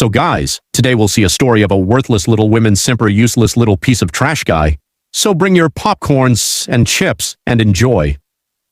So guys, today we'll see a story of a worthless little women simper useless little piece of trash guy. So bring your popcorns and chips and enjoy.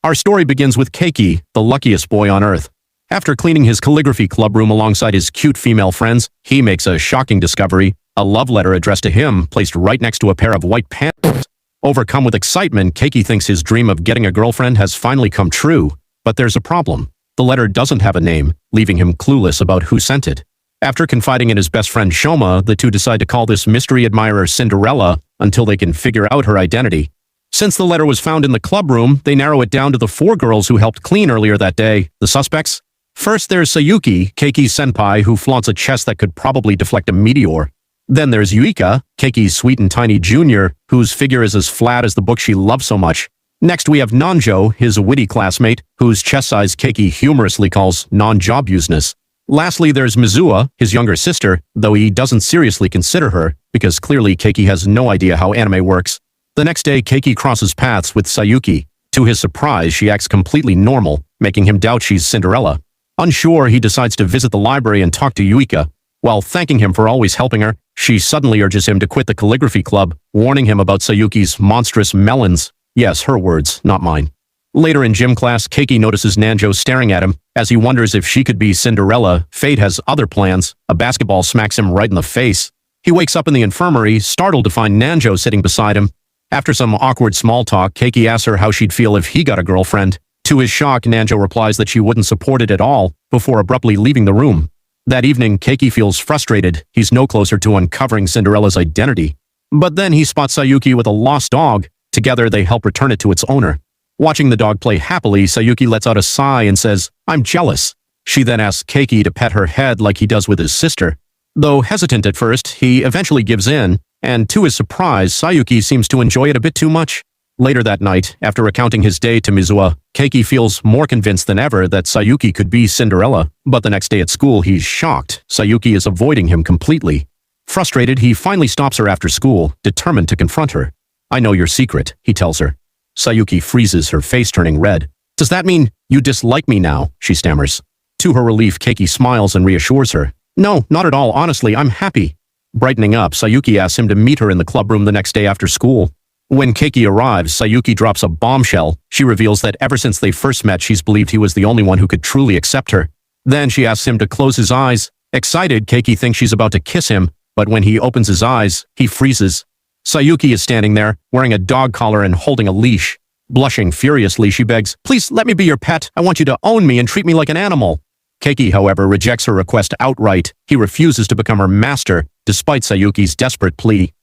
Our story begins with Keiki, the luckiest boy on earth. After cleaning his calligraphy club room alongside his cute female friends, he makes a shocking discovery, a love letter addressed to him placed right next to a pair of white pants. Overcome with excitement, Keiki thinks his dream of getting a girlfriend has finally come true. But there's a problem. The letter doesn't have a name, leaving him clueless about who sent it. After confiding in his best friend Shoma, the two decide to call this mystery admirer Cinderella until they can figure out her identity. Since the letter was found in the club room, they narrow it down to the 4 girls who helped clean earlier that day, the suspects. First there's Sayuki, Keiki's senpai, who flaunts a chest that could probably deflect a meteor. Then there's Yuika, Keiki's sweet and tiny junior, whose figure is as flat as the book she loves so much. Next we have Nanjo, his witty classmate, whose chest size Keiki humorously calls non-job-useness. Lastly, there's Mizuha, his younger sister, though he doesn't seriously consider her, because clearly Keiki has no idea how anime works. The next day, Keiki crosses paths with Sayuki. To his surprise, she acts completely normal, making him doubt she's Cinderella. Unsure, he decides to visit the library and talk to Yuika. While thanking him for always helping her, she suddenly urges him to quit the calligraphy club, warning him about Sayuki's monstrous melons. Yes, her words, not mine. Later in gym class, Keiki notices Nanjo staring at him. As he wonders if she could be Cinderella, fate has other plans. A basketball smacks him right in the face. He wakes up in the infirmary, startled to find Nanjo sitting beside him. After some awkward small talk, Keiki asks her how she'd feel if he got a girlfriend. To his shock, Nanjo replies that she wouldn't support it at all, before abruptly leaving the room. That evening, Keiki feels frustrated. He's no closer to uncovering Cinderella's identity. But then he spots Sayuki with a lost dog. Together, they help return it to its owner. Watching the dog play happily, Sayuki lets out a sigh and says, "I'm jealous." She then asks Keiki to pet her head like he does with his sister. Though hesitant at first, he eventually gives in, and to his surprise, Sayuki seems to enjoy it a bit too much. Later that night, after recounting his day to Mizuha, Keiki feels more convinced than ever that Sayuki could be Cinderella, but the next day at school, he's shocked. Sayuki is avoiding him completely. Frustrated, he finally stops her after school, determined to confront her. "I know your secret," he tells her. Sayuki freezes, her face turning red. "Does that mean you dislike me now?" she stammers. To her relief, Keiki smiles and reassures her. "No, not at all. Honestly, I'm happy." Brightening up, Sayuki asks him to meet her in the club room the next day after school. When Keiki arrives, Sayuki drops a bombshell. She reveals that ever since they first met, she's believed he was the only one who could truly accept her. Then she asks him to close his eyes. Excited, Keiki thinks she's about to kiss him, but when he opens his eyes, he freezes. Sayuki is standing there, wearing a dog collar and holding a leash. Blushing furiously, she begs, "Please let me be your pet. I want you to own me and treat me like an animal." Keiki, however, rejects her request outright. He refuses to become her master, despite Sayuki's desperate plea.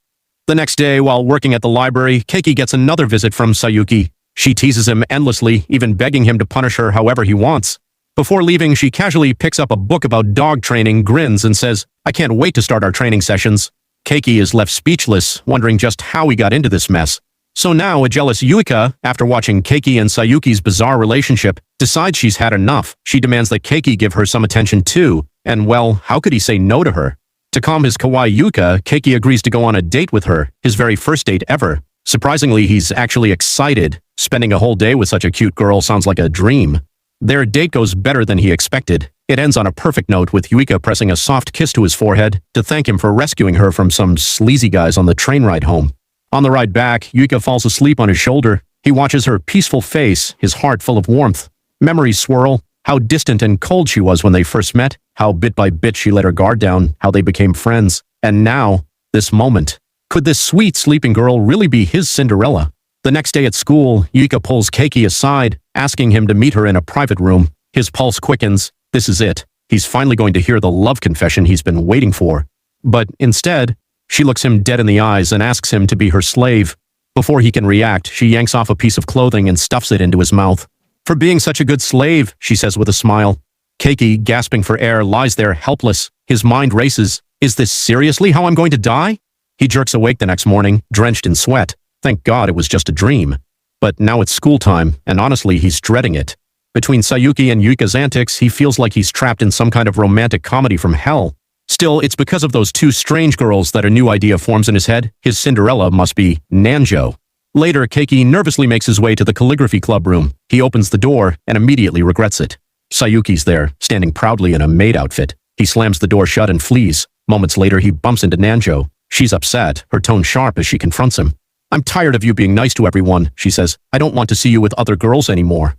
The next day, while working at the library, Keiki gets another visit from Sayuki. She teases him endlessly, even begging him to punish her however he wants. Before leaving, she casually picks up a book about dog training, grins, and says, "I can't wait to start our training sessions." Keiki is left speechless, wondering just how he got into this mess. So now, a jealous Yuika, after watching Keiki and Sayuki's bizarre relationship, decides she's had enough. She demands that Keiki give her some attention too, and well, how could he say no to her? To calm his kawaii Yuika, Keiki agrees to go on a date with her, his very first date ever. Surprisingly, he's actually excited. Spending a whole day with such a cute girl sounds like a dream. Their date goes better than he expected. It ends on a perfect note with Yuika pressing a soft kiss to his forehead to thank him for rescuing her from some sleazy guys on the train ride home. On the ride back, Yuika falls asleep on his shoulder. He watches her peaceful face, his heart full of warmth. Memories swirl. How distant and cold she was when they first met, how bit by bit she let her guard down, how they became friends. And now, this moment. Could this sweet sleeping girl really be his Cinderella? The next day at school, Yuika pulls Keiki aside, asking him to meet her in a private room. His pulse quickens. This is it. He's finally going to hear the love confession he's been waiting for. But instead, she looks him dead in the eyes and asks him to be her slave. Before he can react, she yanks off a piece of clothing and stuffs it into his mouth. "For being such a good slave," she says with a smile. Keiki, gasping for air, lies there helpless. His mind races. Is this seriously how I'm going to die? He jerks awake the next morning, drenched in sweat. Thank God it was just a dream. But now it's school time, and honestly, he's dreading it. Between Sayuki and Yuika's antics, he feels like he's trapped in some kind of romantic comedy from hell. Still, it's because of those 2 strange girls that a new idea forms in his head. His Cinderella must be Nanjo. Later, Keiki nervously makes his way to the calligraphy club room. He opens the door and immediately regrets it. Sayuki's there, standing proudly in a maid outfit. He slams the door shut and flees. Moments later, he bumps into Nanjo. She's upset, her tone sharp as she confronts him. "I'm tired of you being nice to everyone," she says. "I don't want to see you with other girls anymore."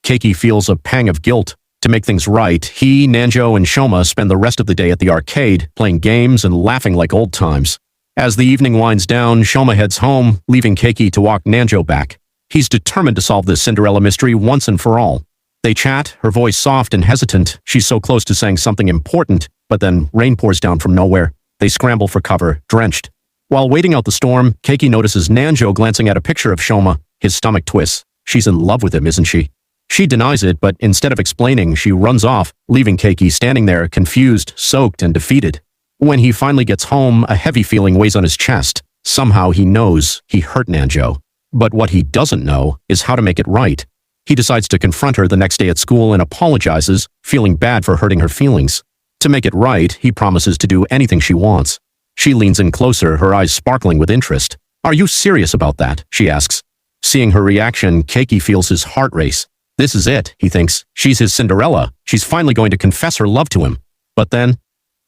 Keiki feels a pang of guilt. To make things right, he, Nanjo, and Shoma spend the rest of the day at the arcade, playing games and laughing like old times. As the evening winds down, Shoma heads home, leaving Keiki to walk Nanjo back. He's determined to solve this Cinderella mystery once and for all. They chat, her voice soft and hesitant. She's so close to saying something important, but then rain pours down from nowhere. They scramble for cover, drenched. While waiting out the storm, Keiki notices Nanjo glancing at a picture of Shoma. His stomach twists. She's in love with him, isn't she? She denies it, but instead of explaining, she runs off, leaving Keiki standing there, confused, soaked, and defeated. When he finally gets home, a heavy feeling weighs on his chest. Somehow he knows he hurt Nanjo. But what he doesn't know is how to make it right. He decides to confront her the next day at school and apologizes, feeling bad for hurting her feelings. To make it right, he promises to do anything she wants. She leans in closer, her eyes sparkling with interest. "Are you serious about that?" she asks. Seeing her reaction, Keiki feels his heart race. This is it, he thinks. She's his Cinderella. She's finally going to confess her love to him. But then,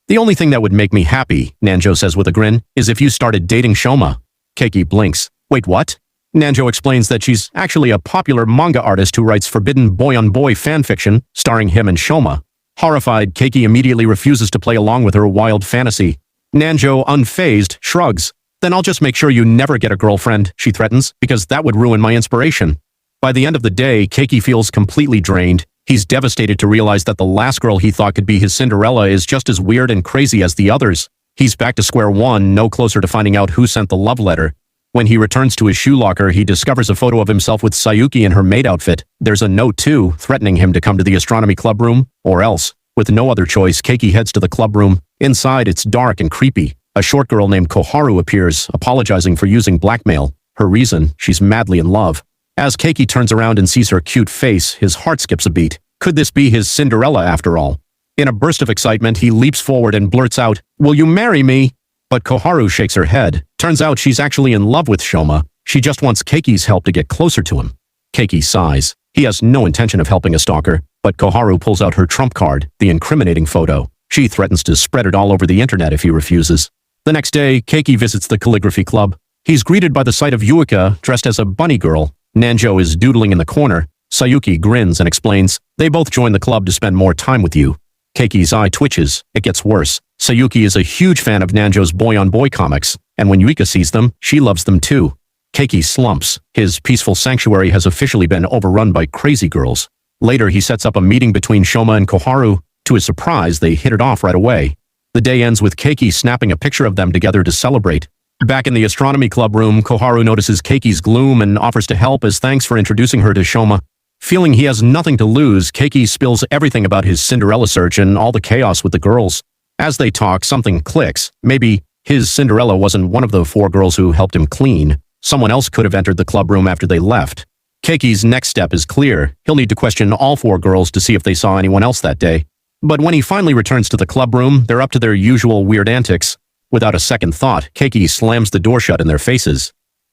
"The only thing that would make me happy," Nanjo says with a grin, "is if you started dating Shoma." Keiki blinks. "Wait, what?" Nanjo explains that she's actually a popular manga artist who writes forbidden boy-on-boy fanfiction starring him and Shoma. Horrified, Keiki immediately refuses to play along with her wild fantasy. Nanjo, unfazed, shrugs. "Then I'll just make sure you never get a girlfriend," she threatens, "because that would ruin my inspiration." By the end of the day, Keiki feels completely drained. He's devastated to realize that the last girl he thought could be his Cinderella is just as weird and crazy as the others. He's back to square one, no closer to finding out who sent the love letter. When he returns to his shoe locker, he discovers a photo of himself with Sayuki in her maid outfit. There's a note, too, threatening him to come to the astronomy club room, or else. With no other choice, Keiki heads to the club room. Inside, it's dark and creepy. A short girl named Koharu appears, apologizing for using blackmail. Her reason, she's madly in love. As Keiki turns around and sees her cute face, his heart skips a beat. Could this be his Cinderella after all? In a burst of excitement, he leaps forward and blurts out, "Will you marry me?" But Koharu shakes her head. Turns out she's actually in love with Shoma. She just wants Keiki's help to get closer to him. Keiki sighs. He has no intention of helping a stalker, but Koharu pulls out her trump card, the incriminating photo. She threatens to spread it all over the internet if he refuses. The next day, Keiki visits the calligraphy club. He's greeted by the sight of Yuika, dressed as a bunny girl. Nanjo is doodling in the corner. Sayuki grins and explains, "They both joined the club to spend more time with you." Keiki's eye twitches. It gets worse. Sayuki is a huge fan of Nanjo's boy-on-boy comics, and when Yuika sees them, she loves them too. Keiki slumps. His peaceful sanctuary has officially been overrun by crazy girls. Later, he sets up a meeting between Shoma and Koharu. To his surprise, they hit it off right away. The day ends with Keiki snapping a picture of them together to celebrate. Back in the astronomy club room, Koharu notices Keiki's gloom and offers to help as thanks for introducing her to Shoma. Feeling he has nothing to lose, Keiki spills everything about his Cinderella search and all the chaos with the girls. As they talk, something clicks. Maybe his Cinderella wasn't one of the 4 girls who helped him clean. Someone else could have entered the club room after they left. Keiki's next step is clear. He'll need to question all 4 girls to see if they saw anyone else that day. But when he finally returns to the club room, they're up to their usual weird antics. Without a second thought, Keiki slams the door shut in their faces.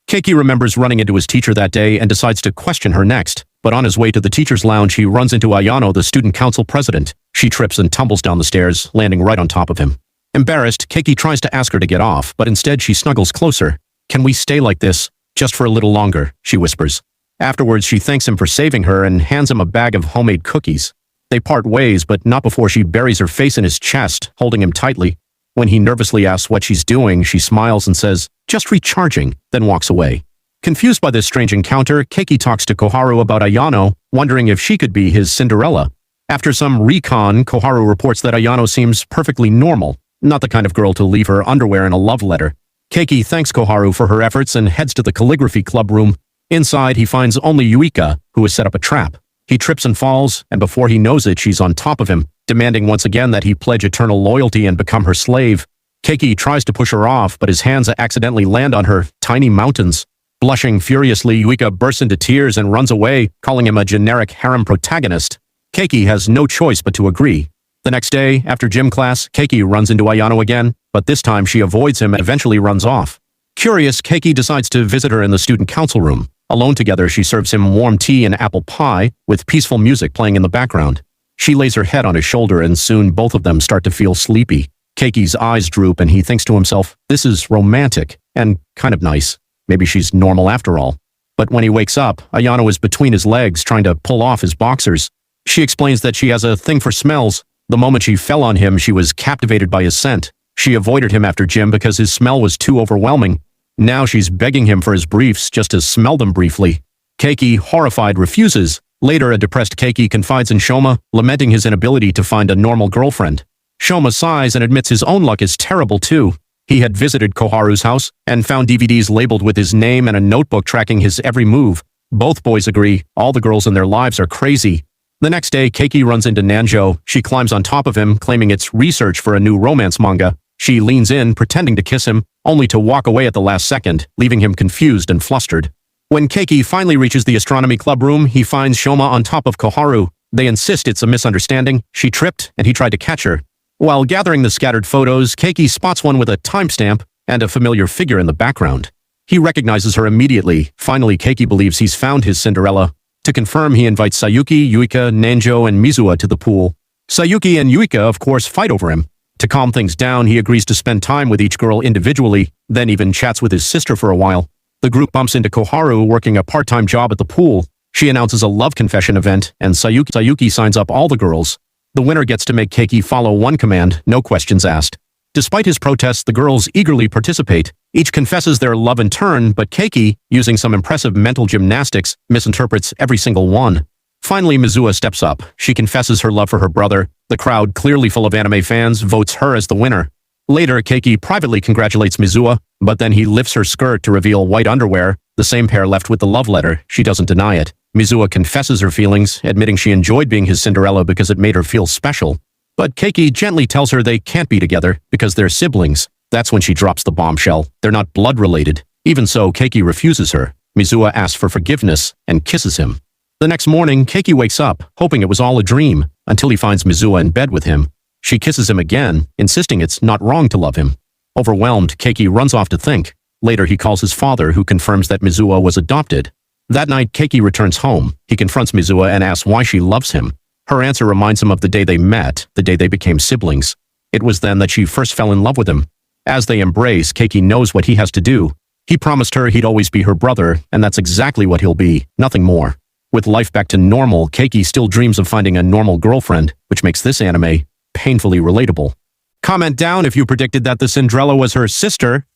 Keiki remembers running into his teacher that day and decides to question her next. But on his way to the teacher's lounge, he runs into Ayano, the student council president. She trips and tumbles down the stairs, landing right on top of him. Embarrassed, Keiki tries to ask her to get off, but instead she snuggles closer. "Can we stay like this? Just for a little longer," she whispers. Afterwards, she thanks him for saving her and hands him a bag of homemade cookies. They part ways, but not before she buries her face in his chest, holding him tightly. When he nervously asks what she's doing, she smiles and says, "Just recharging," then walks away. Confused by this strange encounter, Keiki talks to Koharu about Ayano, wondering if she could be his Cinderella. After some recon, Koharu reports that Ayano seems perfectly normal, not the kind of girl to leave her underwear in a love letter. Keiki thanks Koharu for her efforts and heads to the calligraphy club room. Inside, he finds only Yuika, who has set up a trap. He trips and falls, and before he knows it, she's on top of him, demanding once again that he pledge eternal loyalty and become her slave. Keiki tries to push her off, but his hands accidentally land on her tiny mountains. Blushing furiously, Yuika bursts into tears and runs away, calling him a generic harem protagonist. Keiki has no choice but to agree. The next day, after gym class, Keiki runs into Ayano again, but this time she avoids him and eventually runs off. Curious, Keiki decides to visit her in the student council room. Alone together, she serves him warm tea and apple pie, with peaceful music playing in the background. She lays her head on his shoulder and soon both of them start to feel sleepy. Keiki's eyes droop and he thinks to himself, this is romantic and kind of nice. Maybe she's normal after all. But when he wakes up, Ayano is between his legs trying to pull off his boxers. She explains that she has a thing for smells. The moment she fell on him, she was captivated by his scent. She avoided him after gym because his smell was too overwhelming. Now she's begging him for his briefs just to smell them briefly. Keiki, horrified, refuses. Later, a depressed Keiki confides in Shoma, lamenting his inability to find a normal girlfriend. Shoma sighs and admits his own luck is terrible too. He had visited Koharu's house and found DVDs labeled with his name and a notebook tracking his every move. Both boys agree, all the girls in their lives are crazy. The next day, Keiki runs into Nanjo. She climbs on top of him, claiming it's research for a new romance manga. She leans in, pretending to kiss him, only to walk away at the last second, leaving him confused and flustered. When Keiki finally reaches the astronomy club room, he finds Shoma on top of Koharu. They insist it's a misunderstanding. She tripped, and he tried to catch her. While gathering the scattered photos, Keiki spots one with a timestamp and a familiar figure in the background. He recognizes her immediately. Finally, Keiki believes he's found his Cinderella. To confirm, he invites Sayuki, Yuika, Nanjo, and Mizuha to the pool. Sayuki and Yuika, of course, fight over him. To calm things down, he agrees to spend time with each girl individually, then even chats with his sister for a while. The group bumps into Koharu working a part-time job at the pool. She announces a love confession event, and Sayuki signs up all the girls. The winner gets to make Keiki follow one command, no questions asked. Despite his protests, the girls eagerly participate. Each confesses their love in turn, but Keiki, using some impressive mental gymnastics, misinterprets every single one. Finally, Mizuha steps up. She confesses her love for her brother. The crowd, clearly full of anime fans, votes her as the winner. Later, Keiki privately congratulates Mizuha, but then he lifts her skirt to reveal white underwear, the same pair left with the love letter. She doesn't deny it. Mizuha confesses her feelings, admitting she enjoyed being his Cinderella because it made her feel special. But Keiki gently tells her they can't be together because they're siblings. That's when she drops the bombshell. They're not blood-related. Even so, Keiki refuses her. Mizuha asks for forgiveness and kisses him. The next morning, Keiki wakes up, hoping it was all a dream, until he finds Mizuha in bed with him. She kisses him again, insisting it's not wrong to love him. Overwhelmed, Keiki runs off to think. Later, he calls his father, who confirms that Mizuha was adopted. That night, Keiki returns home. He confronts Mizuha and asks why she loves him. Her answer reminds him of the day they met, the day they became siblings. It was then that she first fell in love with him. As they embrace, Keiki knows what he has to do. He promised her he'd always be her brother, and that's exactly what he'll be, nothing more. With life back to normal, Keiki still dreams of finding a normal girlfriend, which makes this anime painfully relatable. Comment down if you predicted that the Cinderella was her sister.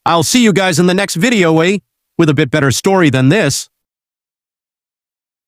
I'll see you guys in the next video, with a bit better story than this.